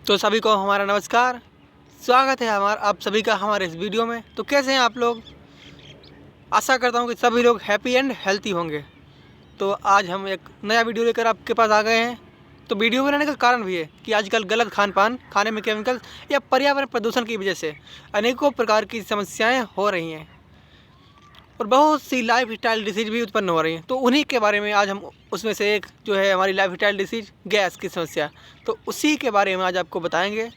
तो सभी को हमारा नमस्कार। स्वागत है आप सभी का हमारे इस वीडियो में। तो कैसे हैं आप लोग? आशा करता हूं कि सभी लोग हैप्पी एंड हेल्थी होंगे। तो आज हम एक नया वीडियो लेकर आपके पास आ गए हैं। तो वीडियो बनाने का कारण भी है कि आजकल गलत खान पान, खाने में केमिकल या पर्यावरण प्रदूषण की वजह से अनेकों प्रकार की समस्याएँ हो रही हैं और बहुत सी लाइफ स्टाइल डिसीज़ भी उत्पन्न हो रही हैं। तो उन्हीं के बारे में आज हम उसमें से एक जो है हमारी लाइफ स्टाइल डिसीज़ गैस की समस्या, तो उसी के बारे में आज आपको बताएंगे।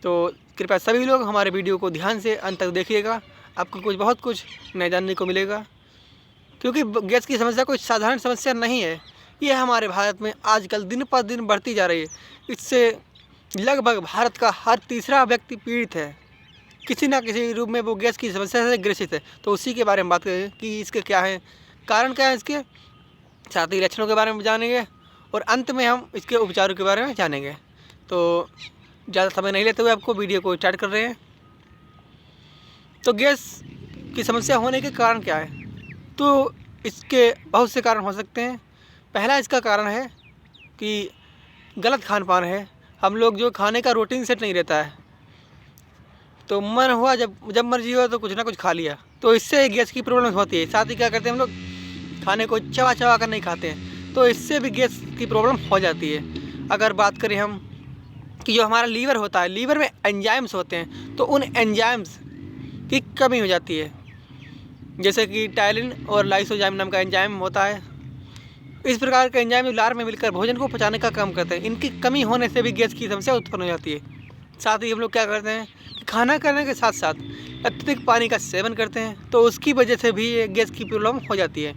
तो कृपया सभी लोग हमारे वीडियो को ध्यान से अंत तक देखिएगा, आपको बहुत कुछ नए जानने को मिलेगा। क्योंकि गैस की समस्या कोई साधारण समस्या नहीं है, ये हमारे भारत में आजकल दिन पर दिन बढ़ती जा रही है। इससे लगभग भारत का हर तीसरा व्यक्ति पीड़ित है, किसी ना किसी रूप में वो गैस की समस्या से ग्रसित है। तो उसी के बारे में बात करें कि इसके क्या है, कारण क्या है, इसके साथ ही लक्षणों के बारे में जानेंगे और अंत में हम इसके उपचारों के बारे में जानेंगे। तो ज़्यादा समय नहीं लेते हुए आपको वीडियो को स्टार्ट कर रहे हैं। तो गैस की समस्या होने के कारण क्या है? तो इसके बहुत से कारण हो सकते हैं। पहला इसका कारण है कि गलत खान पान है। हम लोग जो खाने का रूटीन सेट नहीं रहता है, तो मन हुआ जब मर्जी हो तो कुछ ना कुछ खा लिया, तो इससे गैस की प्रॉब्लम होती है। साथ ही क्या करते हैं हम लोग, खाने को चबा चबा कर नहीं खाते हैं, तो इससे भी गैस की प्रॉब्लम हो जाती है। अगर बात करें हम कि जो हमारा लीवर होता है, लीवर में एंजाइम्स होते हैं, तो उन एंजाइम्स की कमी हो जाती है। जैसे कि टायलिन और लाइसोजाइम नाम का एंजाइम होता है। इस प्रकार के एंजाइम लार में मिलकर भोजन को पचाने का काम करते हैं। इनकी कमी होने से भी गैस की समस्या उत्पन्न हो जाती है। साथ ही हम लोग क्या करते हैं कि खाना खाने के साथ साथ अत्यधिक पानी का सेवन करते हैं, तो उसकी वजह से भी ये गैस की प्रॉब्लम हो जाती है।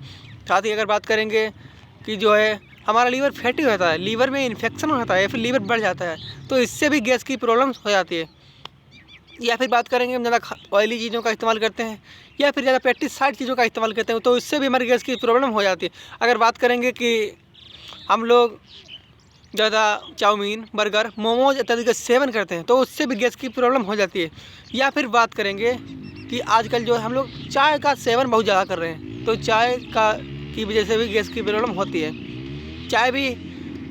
साथ ही अगर बात करेंगे कि जो है हमारा लीवर फैटी होता है, लीवर में इन्फेक्शन होता है या फिर लीवर बढ़ जाता है, तो इससे भी गैस की प्रॉब्लम हो जाती है। या फिर बात करेंगे हम ज़्यादा ऑयली चीज़ों का इस्तेमाल करते हैं या फिर ज़्यादा पेस्टिसाइड चीज़ों का इस्तेमाल करते हैं, तो इससे भी हमारी गैस की प्रॉब्लम हो जाती है। अगर बात करेंगे कि हम लोग ज़्यादा चाउमीन, बर्गर, मोमोज इत्यादि का सेवन करते हैं, तो उससे भी गैस की प्रॉब्लम हो जाती है। या फिर बात करेंगे कि आजकल जो हम लोग चाय का सेवन बहुत ज़्यादा कर रहे हैं, तो चाय की वजह से भी गैस की प्रॉब्लम होती है। चाय भी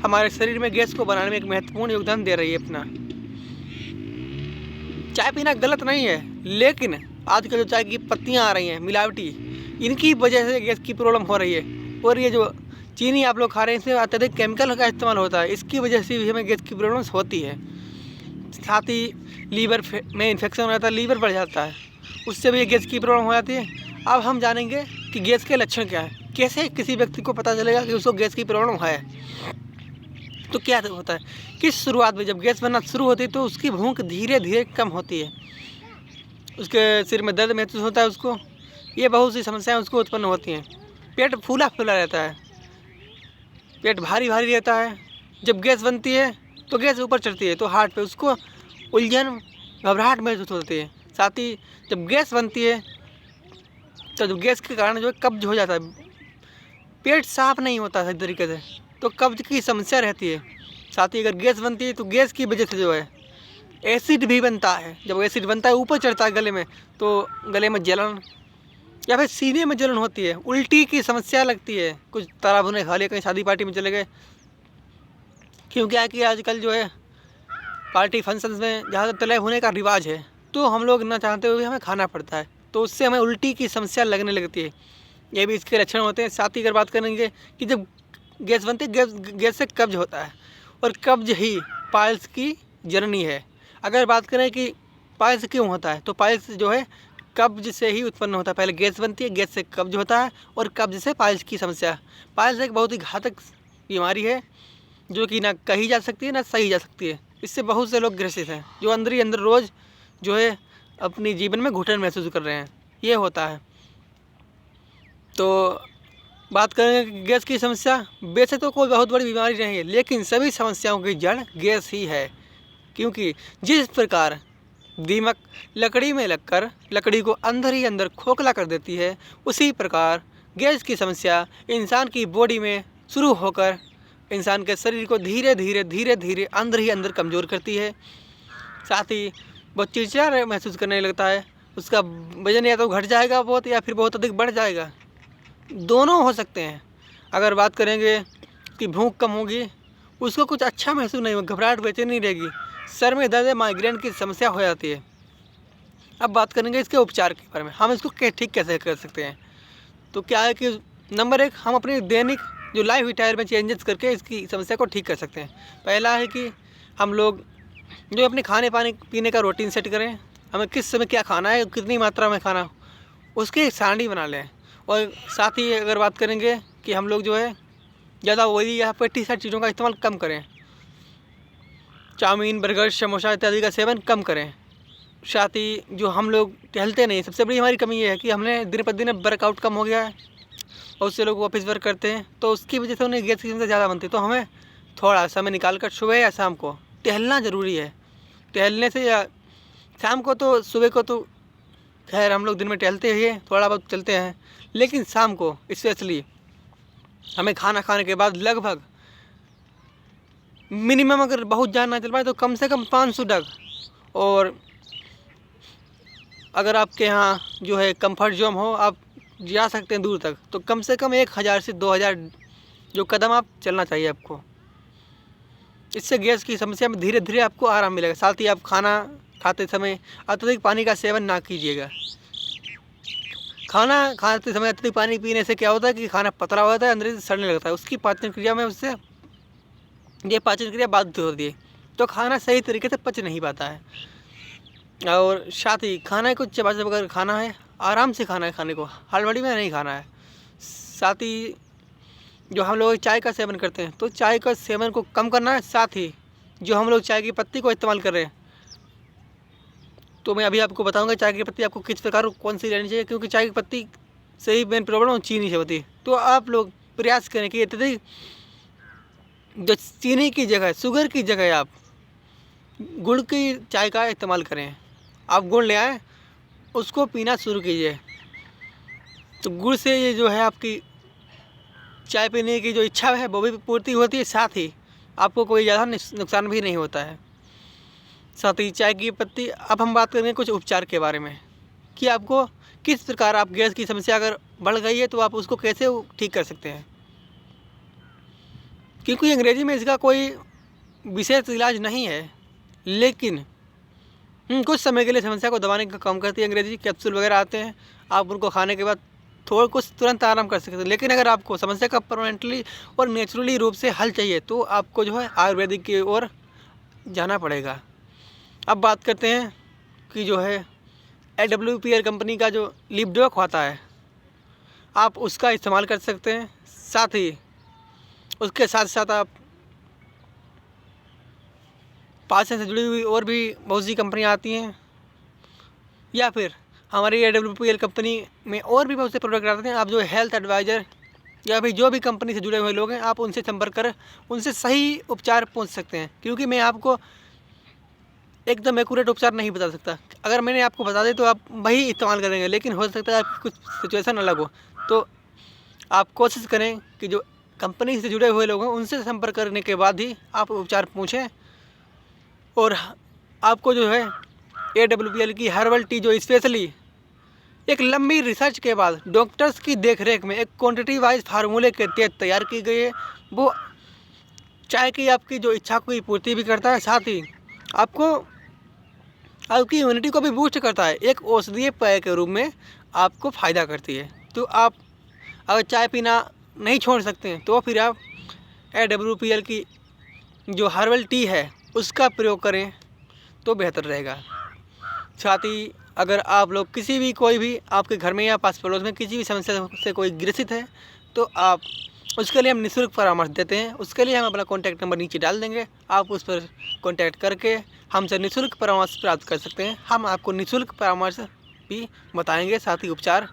हमारे शरीर में गैस को बनाने में एक महत्वपूर्ण योगदान दे रही है अपना। चाय पीना गलत नहीं है, लेकिन आजकल जो चाय की पत्तियां आ रही हैं मिलावटी, इनकी वजह से गैस की प्रॉब्लम हो रही है। और ये जो चीनी आप लोग खा रहे हैं, इसमें अत्यधिक केमिकल का इस्तेमाल होता है, इसकी वजह से भी हमें गैस की प्रॉब्लम्स होती है। साथ ही लीवर में इन्फेक्शन हो जाता है, लीवर बढ़ जाता है, उससे भी गैस की प्रॉब्लम हो जाती है। अब हम जानेंगे कि गैस के लक्षण क्या है, कैसे किसी व्यक्ति को पता चलेगा कि उसको गैस की प्रॉब्लम है। तो क्या होता है कि शुरुआत में जब गैस बनना शुरू होती है, तो उसकी भूख धीरे धीरे कम होती है, उसके सिर में दर्द महसूस होता है उसको, ये बहुत सी समस्याएं उसको उत्पन्न होती हैं। पेट फूला फूला रहता है, पेट भारी भारी रहता है। जब गैस बनती है तो गैस ऊपर चढ़ती है, तो हार्ट पे उसको उलझन, घबराहट महसूस होती है। साथ ही जब गैस बनती है तो जब गैस के कारण जो है कब्ज हो जाता है, पेट साफ नहीं होता सही तरीके से, तो कब्ज की समस्या रहती है। साथ ही अगर गैस बनती है तो गैस की वजह से जो है एसिड भी बनता है। जब एसिड बनता है ऊपर चढ़ता है गले में, तो गले में जलन या फिर सीने में जलन होती है, उल्टी की समस्या लगती है। कुछ तला भुने खा लिया, कहीं शादी पार्टी में चले गए, क्योंकि क्या है कि आजकल जो है पार्टी फंक्शंस में ज़्यादा तले भुने का रिवाज है, तो हम लोग ना चाहते हुए हमें खाना पड़ता है, तो उससे हमें उल्टी की समस्या लगने लगती है। ये भी इसके लक्षण होते हैं। साथ ही अगर बात करेंगे कि जब गैस बनती है, गैस से कब्ज होता है, और कब्ज ही पाइल्स की जननी है। अगर बात करें कि पाइल्स क्यों होता है, तो पाइल्स जो है कब्ज से ही उत्पन्न होता है। पहले गैस बनती है, गैस से कब्ज होता है, और कब्ज से पाइल्स की समस्या। पाइल्स एक बहुत ही घातक बीमारी है, जो कि ना कही जा सकती है ना सही जा सकती है। इससे बहुत से लोग ग्रसित हैं, जो अंदर ही अंदर रोज़ जो है अपनी जीवन में घुटन महसूस कर रहे हैं, ये होता है। तो बात करें गैस की समस्या, वैसे तो कोई बहुत बड़ी बीमारी नहीं है, लेकिन सभी समस्याओं की जड़ गैस ही है। क्योंकि जिस प्रकार दीमक लकड़ी में लगकर लकड़ी को अंदर ही अंदर खोखला कर देती है, उसी प्रकार गैस की समस्या इंसान की बॉडी में शुरू होकर इंसान के शरीर को धीरे धीरे धीरे धीरे अंदर ही अंदर कमज़ोर करती है। साथ ही वो चिड़चिड़ा महसूस करने लगता है, उसका वजन या तो घट जाएगा बहुत, या फिर बहुत अधिक बढ़ जाएगा, दोनों हो सकते हैं। अगर बात करेंगे कि भूख कम होगी, उसको कुछ अच्छा महसूस नहीं होगा, घबराहट बेचैनी नहीं रहेगी। सर में दर्द, माइग्रेन की समस्या हो जाती है। अब बात करेंगे इसके उपचार के बारे में, हम इसको ठीक कैसे कर सकते हैं। तो क्या है कि नंबर 1, हम अपनी दैनिक जो लाइफ स्टाइल में चेंजेस करके इसकी समस्या को ठीक कर सकते हैं। पहला है कि हम लोग जो अपने खाने पानी पीने का रूटीन सेट करें, हमें किस समय क्या खाना है, कितनी मात्रा में खाना, उसकी एक सारणी बना लें। और साथ ही अगर बात करेंगे कि हम लोग जो है ज़्यादा ऑयली या पेस्टिसाइड चीज़ों का इस्तेमाल कम करें, चाउमीन, बर्गर, समोसा इत्यादि का सेवन कम करें। साथ ही जो हम लोग टहलते नहीं, सबसे बड़ी हमारी कमी ये है कि हमने दिन पर दिन वर्कआउट कम हो गया है। बहुत से लोग ऑफिस वर्क करते हैं तो उसकी वजह से उन्हें गैस की समस्या ज़्यादा बनती है। तो हमें थोड़ा समय निकाल कर सुबह या शाम को टहलना ज़रूरी है। टहलने से या शाम को, तो सुबह को तो खैर हम लोग दिन में टहलते ही हैं, थोड़ा बहुत चलते हैं, लेकिन शाम को स्पेशली हमें खाना खाने के बाद लगभग मिनिमम, अगर बहुत ज़्यादा ना चल पाए तो कम से कम 500 डग, और अगर आपके यहाँ जो है कंफर्ट जोन हो, आप जा सकते हैं दूर तक, तो कम से कम 1000 से 2000 जो कदम आप चलना चाहिए आपको। इससे गैस की समस्या में धीरे धीरे आपको आराम मिलेगा। साथ ही आप खाना खाते समय अत्यधिक पानी का सेवन ना कीजिएगा। खाना खाते समय अत्यधिक पानी पीने से क्या होता है कि खाना पतला हो जाता है, अंदर से सड़ने लगता है, उसकी पाचन क्रिया में उससे ये पाचन क्रिया बाधित होती है, तो खाना सही तरीके से पच नहीं पाता है। और साथ ही खाना को चबा चबा कर खाना है, आराम से खाना है, खाने को हड़बड़ी में नहीं खाना है। साथ ही जो हम लोग चाय का सेवन करते हैं तो चाय का सेवन को कम करना है। साथ ही जो हम लोग चाय की पत्ती को इस्तेमाल कर रहे हैं, तो मैं अभी आपको बताऊंगा चाय की पत्ती आपको किस प्रकार कौन सी लेनी चाहिए, क्योंकि चाय की पत्ती से ही मेन प्रॉब्लम चीनी से होती है। तो आप लोग प्रयास करें कि इतनी जो चीनी की जगह, शुगर की जगह आप गुड़ की चाय का इस्तेमाल करें। आप गुड़ ले आएँ, उसको पीना शुरू कीजिए, तो गुड़ से ये जो है आपकी चाय पीने की जो इच्छा है वो भी पूर्ति होती है। साथ ही आपको कोई ज़्यादा नुकसान भी नहीं होता है। साथ ही चाय की पत्ती, अब हम बात करेंगे कुछ उपचार के बारे में कि आपको किस प्रकार, आप गैस की समस्या अगर बढ़ गई है तो आप उसको कैसे ठीक कर सकते हैं। क्योंकि अंग्रेजी में इसका कोई विशेष इलाज नहीं है, लेकिन कुछ समय के लिए समस्या को दबाने का काम करती है। अंग्रेजी कैप्सूल वगैरह आते हैं, आप उनको खाने के बाद थोड़ा कुछ तुरंत आराम कर सकते हैं। लेकिन अगर आपको समस्या का परमानेंटली और नेचुरली रूप से हल चाहिए तो आपको जो है आयुर्वेदिक की ओर जाना पड़ेगा। अब बात करते हैं कि जो है AWPL कंपनी का जो लिपडॉक होता है, आप उसका इस्तेमाल कर सकते हैं। साथ ही उसके साथ साथ आप पाचन से जुड़ी हुई और भी बहुत सी कंपनियाँ आती हैं, या फिर हमारी AWPL कंपनी में और भी बहुत से प्रोडक्ट आते हैं। आप जो हेल्थ एडवाइज़र या फिर जो भी कंपनी से जुड़े हुए लोग हैं, आप उनसे संपर्क कर उनसे सही उपचार पूछ सकते हैं। क्योंकि मैं आपको एकदम एक्यूरेट उपचार नहीं बता सकता। अगर मैंने आपको बता दें तो आप वही इस्तेमाल करेंगे, लेकिन हो सकता है आपकी कुछ सिचुएशन अलग हो। तो आप कोशिश करें कि जो कंपनी से जुड़े हुए लोग हैं उनसे संपर्क करने के बाद ही आप उपचार पूछें। और आपको जो है AWPL की हर्बल टी जो स्पेशली एक लंबी रिसर्च के बाद डॉक्टर्स की देखरेख में एक क्वांटिटी वाइज फार्मूले के तहत तैयार की गई है, वो चाय की आपकी जो इच्छा की पूर्ति भी करता है, साथ ही आपको आपकी इम्यूनिटी को भी बूस्ट करता है। एक औषधीय पेय के रूप में आपको फ़ायदा करती है। तो आप अगर चाय पीना नहीं छोड़ सकते हैं तो फिर आप AWPL की जो हर्बल टी है उसका प्रयोग करें तो बेहतर रहेगा। साथ ही अगर आप लोग किसी भी, कोई भी आपके घर में या पास पड़ोस में किसी भी समस्या से कोई ग्रसित है तो आप उसके लिए हम निःशुल्क परामर्श देते हैं। उसके लिए हम अपना कॉन्टैक्ट नंबर नीचे डाल देंगे, आप उस पर कॉन्टैक्ट करके हमसे निःशुल्क परामर्श प्राप्त कर सकते हैं। हम आपको निःशुल्क परामर्श भी बताएंगे, साथ ही उपचार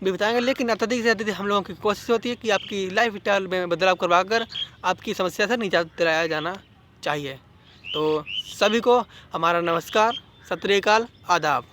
भी बताएंगे। लेकिन अत्यधिक से अधिक हम लोगों की कोशिश होती है कि आपकी लाइफ स्टाइल में बदलाव करवा कर आपकी समस्या से निजात दिलाया जाना चाहिए। तो सभी को हमारा नमस्कार, सत श्री अकाल, आदाब।